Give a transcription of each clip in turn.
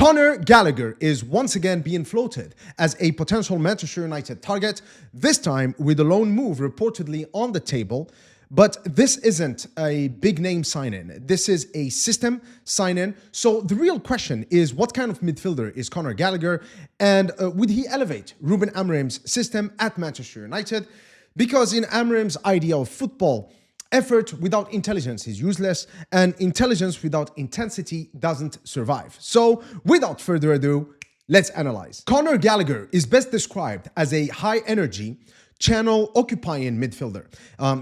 Conor Gallagher is once again being floated as a potential Manchester United target, this time with a loan move reportedly on the table. But this isn't a big name sign-in. This is a system sign-in. So the real question is, what kind of midfielder is Conor Gallagher? And would he elevate Ruben Amorim's system at Manchester United? Because in Amorim's idea of football, effort without intelligence is useless, and intelligence without intensity doesn't survive. So without further ado, let's analyze. Conor Gallagher is best described as a high-energy, channel-occupying midfielder.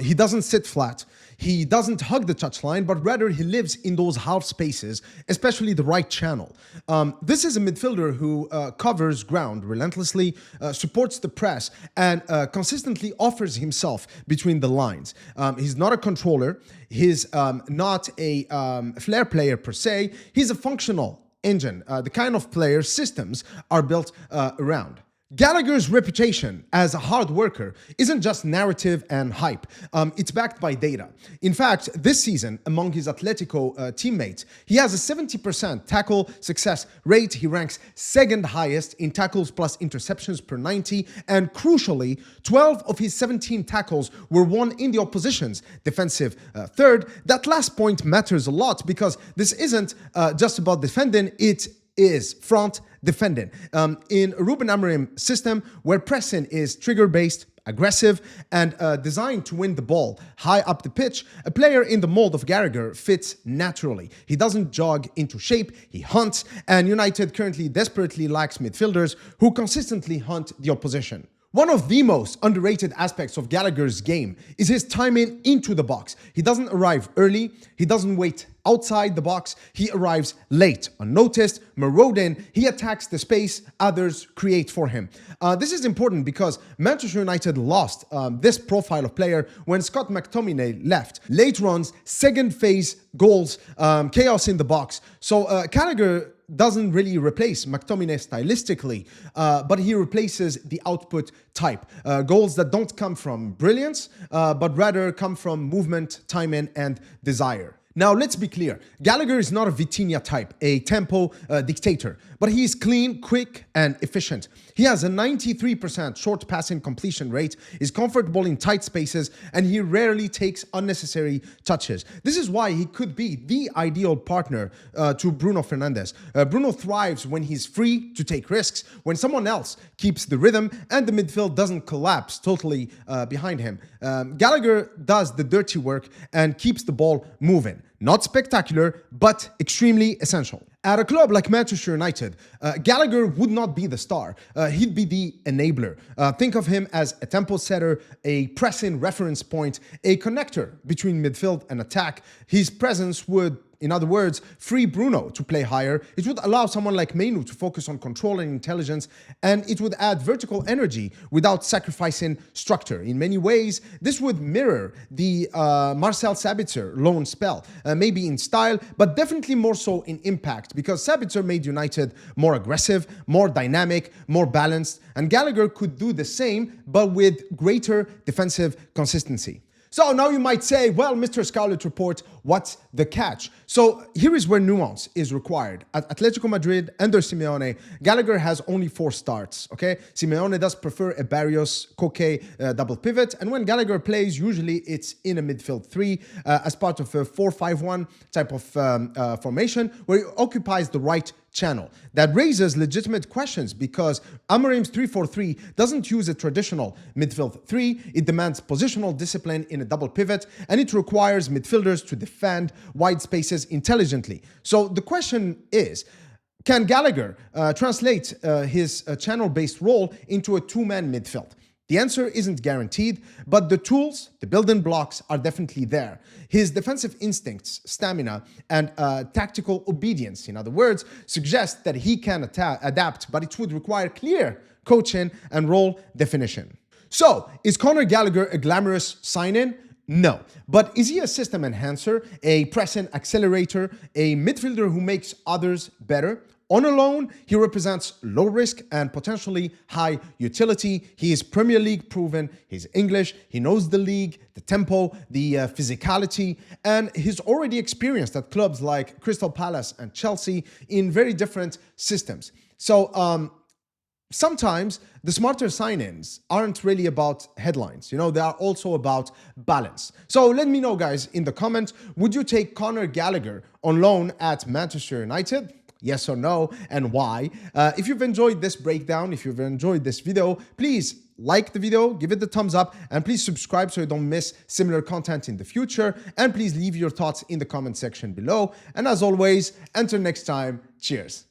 He doesn't sit flat. He doesn't hug the touchline, but rather he lives in those half spaces, especially the right channel. This is a midfielder who covers ground relentlessly, supports the press, and consistently offers himself between the lines. He's not a controller. He's not a flair player per se. He's a functional engine, the kind of player systems are built around. Gallagher's reputation as a hard worker isn't just narrative and hype, it's backed by data. In fact, this season, among his Atletico teammates, he has a 70% tackle success rate. He ranks second highest in tackles plus interceptions per 90, and crucially, 12 of his 17 tackles were won in the opposition's defensive third. That last point matters a lot because this isn't just about defending, it is front defending. In Ruben Amorim system, where pressing is trigger-based, aggressive, and designed to win the ball high up the pitch, a player in the mold of Gallagher fits naturally. He doesn't jog into shape, he hunts, and United currently desperately lacks midfielders who consistently hunt the opposition. One of the most underrated aspects of Gallagher's game is his timing into the box. He doesn't arrive early, he doesn't wait outside the box, he arrives late, unnoticed, marauding, he attacks the space others create for him. This is important because Manchester United lost this profile of player when Scott McTominay left. Late runs, second phase goals, chaos in the box. So Gallagher doesn't really replace McTominay stylistically, but he replaces the output type. Goals that don't come from brilliance, but rather come from movement, timing, and desire. Now, let's be clear. Gallagher is not a Vitinha type, a tempo dictator, but he is clean, quick, and efficient. He has a 93% short passing completion rate, is comfortable in tight spaces, and he rarely takes unnecessary touches. This is why he could be the ideal partner to Bruno Fernandes. Bruno thrives when he's free to take risks, when someone else keeps the rhythm, and the midfield doesn't collapse totally behind him. Gallagher does the dirty work and keeps the ball moving. Not spectacular, but extremely essential. At a club like Manchester United, Gallagher would not be the star. He'd be the enabler. Think of him as a tempo setter, a pressing reference point, a connector between midfield and attack. His presence would, in other words, free Bruno to play higher. It would allow someone like Mainu to focus on control and intelligence, and it would add vertical energy without sacrificing structure. In many ways, this would mirror the Marcel Sabitzer loan spell, maybe in style, but definitely more so in impact, because Sabitzer made United more aggressive, more dynamic, more balanced, and Gallagher could do the same, but with greater defensive consistency. So now you might say, well, Mr. Scarlet Report, what's the catch? So here is where nuance is required. At Atletico Madrid, under Simeone, Gallagher has only 4 starts, okay? Simeone does prefer a Barrios, Koke double pivot, and when Gallagher plays, usually it's in a midfield 3 as part of a 4-5-1 type of formation where he occupies the right channel. That raises legitimate questions because Amorim's 3-4-3 doesn't use a traditional midfield 3. It demands positional discipline in a double pivot, and it requires midfielders to defend wide spaces intelligently. So the question is, can Gallagher translate his channel-based role into a 2-man midfield? The answer isn't guaranteed, but the tools, the building blocks are definitely there. His defensive instincts, stamina, and tactical obedience, in other words, suggest that he can adapt, but it would require clear coaching and role definition. So, is Conor Gallagher a glamorous sign-in? No. But is he a system enhancer, a pressing accelerator, a midfielder who makes others better? On a loan, he represents low risk and potentially high utility. He is Premier League proven, he's English, he knows the league, the tempo, the physicality, and he's already experienced at clubs like Crystal Palace and Chelsea in very different systems. So sometimes the smarter sign-ins aren't really about headlines. You know, they are also about balance. So let me know, guys, in the comments, would you take Conor Gallagher on loan at Manchester United? Yes or no, and why? If you've enjoyed this breakdown, if you've enjoyed this video, please like the video, give it the thumbs up, and please subscribe so you don't miss similar content in the future. And please leave your thoughts in the comment section below. And as always, until next time, cheers.